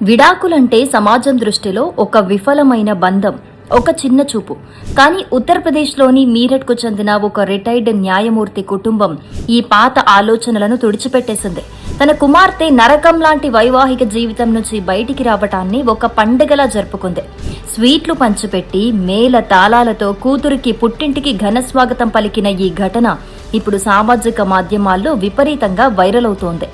విడాకులంటే సమాజం దృష్టిలో ఒక విఫలమైన బంధం, ఒక చిన్న చూపు. కానీ ఉత్తరప్రదేశ్లోని మీరట్కు చెందిన ఒక రిటైర్డ్ న్యాయమూర్తి కుటుంబం ఈ పాత ఆలోచనలను తుడిచిపెట్టేసింది. తన కుమార్తె నరకం లాంటి వైవాహిక జీవితం నుంచి బయటికి రావటాన్ని ఒక పండుగలా జరుపుకుంది. స్వీట్లు పంచిపెట్టి మేళ తాళాలతో కూతురికి పుట్టింటికి ఘన స్వాగతం పలికిన ఈ ఘటన ఇప్పుడు సామాజిక మాధ్యమాల్లో విపరీతంగా వైరల్ అవుతోంది.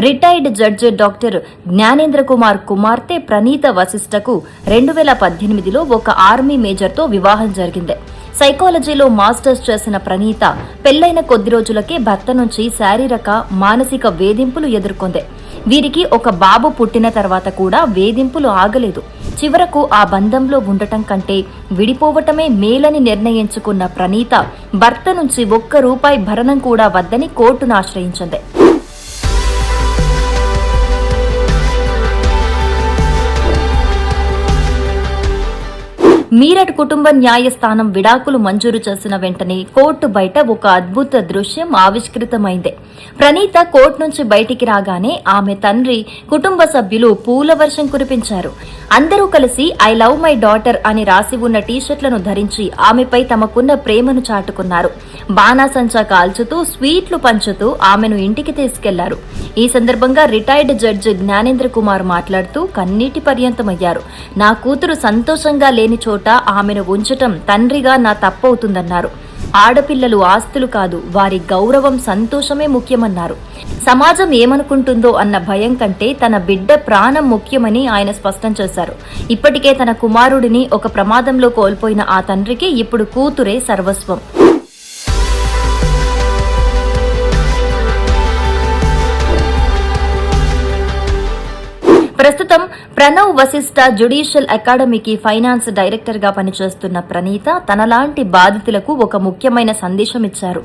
Retired judge doctor Gyanendra Kumar కుమార్తె ప్రణీత వశిష్ఠకు 2018లో ఒక ఆర్మీ మేజర్తో వివాహం జరిగింది. సైకాలజీలో మాస్టర్స్ చేసిన ప్రణీత పెళ్లైన కొద్ది రోజులకే భర్త నుంచి శారీరక, మానసిక వేధింపులు ఎదుర్కొంది. వీరికి ఒక బాబు పుట్టిన తర్వాత కూడా వేధింపులు ఆగలేదు. చివరకు ఆ బంధంలో ఉండటం కంటే విడిపోవటమే మేలని నిర్ణయించుకున్న ప్రణీత భర్త నుంచి ₹1 భరణం కూడా వద్దని కోర్టును ఆశ్రయించింది. మీరట్ కుటుంబ న్యాయస్థానం విడాకులు మంజూరు చేసిన వెంటనే కోర్టు బయట ఒక అద్భుత దృశ్యం ఆవిష్కృతమైంది. ప్రణీత కోర్టు నుంచి బయటికి రాగానే ఆమె తండ్రి, కుటుంబ సభ్యులు పూల వర్షం కురిపించారు. అందరూ కలిసి ఐ లవ్ మై డాటర్ అని రాసి ఉన్న టీషర్ట్లను ధరించి ఆమెపై తమకున్న ప్రేమను చాటుకున్నారు. బాణాసంచా కాల్చుతూ, స్వీట్లు పంచుతూ ఆమెను ఇంటికి తీసుకెళ్లారు. ఈ సందర్భంగా రిటైర్డ్ జడ్జి జ్ఞానేంద్ర కుమార్ మాట్లాడుతూ కన్నీటి పర్యంతమయ్యారు. నా కూతురు సంతోషంగా లేని చోట ఆమెను ఉంచటం తండ్రిగా నా తప్పవుతుందన్నారు. ఆడపిల్లలు ఆస్తులు కాదు, వారి గౌరవం, సంతోషమే ముఖ్యమన్నారు. సమాజం ఏమనుకుంటుందో అన్న భయం కంటే తన బిడ్డ ప్రాణం ముఖ్యమని ఆయన స్పష్టం చేశారు. ఇప్పటికే తన కుమారుడిని ఒక ప్రమాదంలో కోల్పోయిన ఆ తండ్రికి ఇప్పుడు కూతురే సర్వస్వం. ప్రస్తుతం ప్రణవ్ వశిష్ఠ జ్యుడిషియల్ అకాడమీకి ఫైనాన్స్ డైరెక్టర్ గా పనిచేస్తున్న ప్రణీత తనలాంటి బాధితులకు ఒక ముఖ్యమైన సందేశం ఇచ్చారు.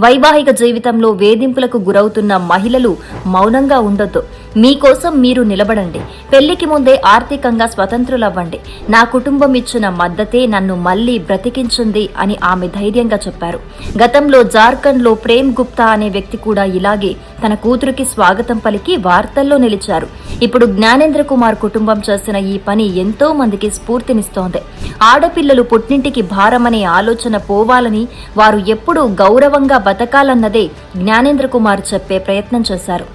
వైవాహిక జీవితంలో వేధింపులకు గురవుతున్న మహిళలు మౌనంగా ఉండొద్దు. మీకోసం మీరు నిలబడండి. పెళ్లికి ముందే ఆర్థికంగా స్వతంత్రులవ్వండి. నా కుటుంబం ఇచ్చిన మద్దతే నన్ను మళ్లీ బ్రతికించింది అని ఆమె ధైర్యంగా చెప్పారు. గతంలో జార్ఖండ్లో ప్రేమ్ గుప్తా అనే వ్యక్తి కూడా ఇలాగే తన కూతురికి స్వాగతం పలికి వార్తల్లో నిలిచారు. ఇప్పుడు జ్ఞానేంద్ర కుమార్ కుటుంబం చేసిన ఈ పని ఎంతో మందికి స్ఫూర్తినిస్తోంది. ఆడపిల్లలు పుట్టింటికి భారమనే ఆలోచన పోవాలని, వారు ఎప్పుడూ గౌరవంగా బతకాలన్నదే జ్ఞానేంద్ర కుమార్ చెప్పే ప్రయత్నం చేశారు.